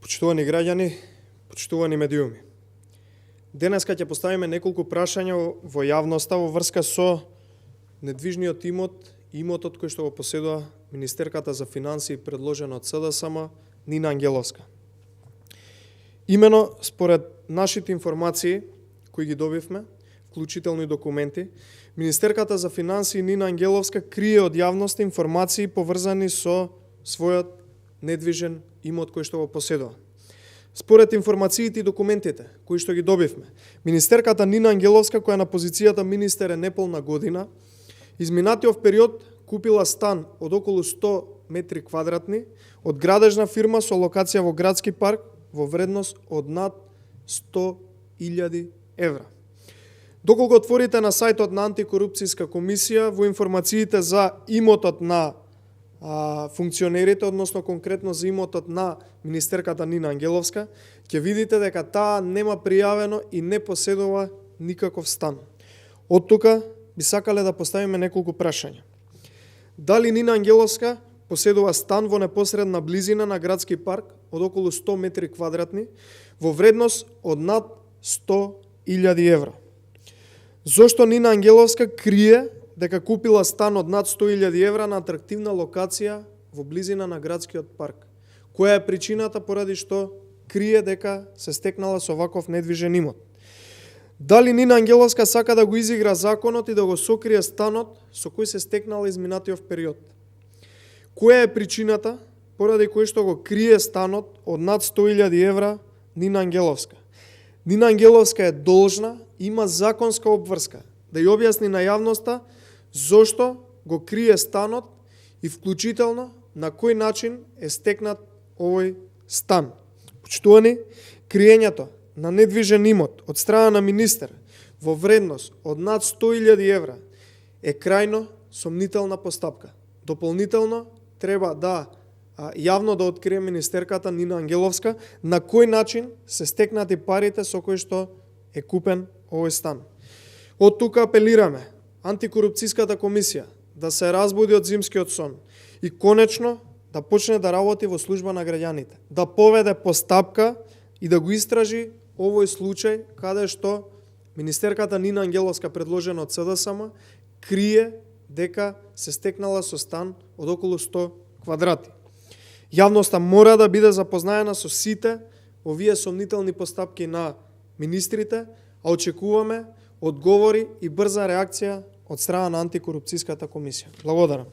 Почитувани граѓани, почитувани медиуми. Денеска ќе поставиме неколку прашања во јавноста во врска со недвижниот имот и имотот кој што го поседува Министерката за финансии предложено од СДСМ Нина Ангеловска. Имено според нашите информации кои ги добивме, вклучително и документи, Министерката за финансии Нина Ангеловска крие од јавноста информации поврзани со својот недвижен имот кој што го поседува. Според информациите и документите кои што ги добивме, Министерката Нина Ангеловска, која на позицијата министер е неполна година, изминатиот период купила стан од околу 100 метри квадратни од градежна фирма со локација во градски парк во вредност од над 100.000 евра. Доколку отворите на сајтот на Антикорупцијска комисија, во информациите за имотот на функционерите, односно конкретно за имотот на Министерката Нина Ангеловска, ќе видите дека таа нема пријавено и не поседува никаков стан. Од тука би сакале да поставиме неколку прашања. Дали Нина Ангеловска поседува стан во непосредна близина на градски парк од околу 100 метри квадратни во вредност од над 100.000 евра? Зошто Нина Ангеловска крие дека купила стан од над 100.000 евра на атрактивна локација во близина на градскиот парк? Која е причината поради што крие дека се стекнала со ваков недвижен имот? Дали Нина Ангеловска сака да го изигра законот и да го сокрие станот со кој се стекнала изминатиот период? Која е причината поради кој што го крие станот од над 100.000 евра Нина Ангеловска? Нина Ангеловска е должна, има законска обврска да ја објасни на јавноста зошто го крие станот и вклучително на кој начин е стекнат овој стан. Почитувани, криењето на недвижен имот од страна на министер во вредност од над 100.000 евра е крајно сомнителна постапка. Дополнително треба да јавно да открие Министерката Нина Ангеловска на кој начин се стекнати парите со кои што е купен овој стан. Од тука апелираме Антикорупцијската комисија да се разбуди од зимскиот сон и конечно да почне да работи во служба на граѓаните, да поведе постапка и да го истражи овој случај каде што Министерката Нина Ангеловска предложена од СДСМ крие дека се стекнала со стан од околу 100 квадрати. Јавноста мора да биде запознаена со сите овие сомнителни постапки на министрите, а очекуваме одговори и брза реакција од страна на Антикорупцијската комисија. Благодарам.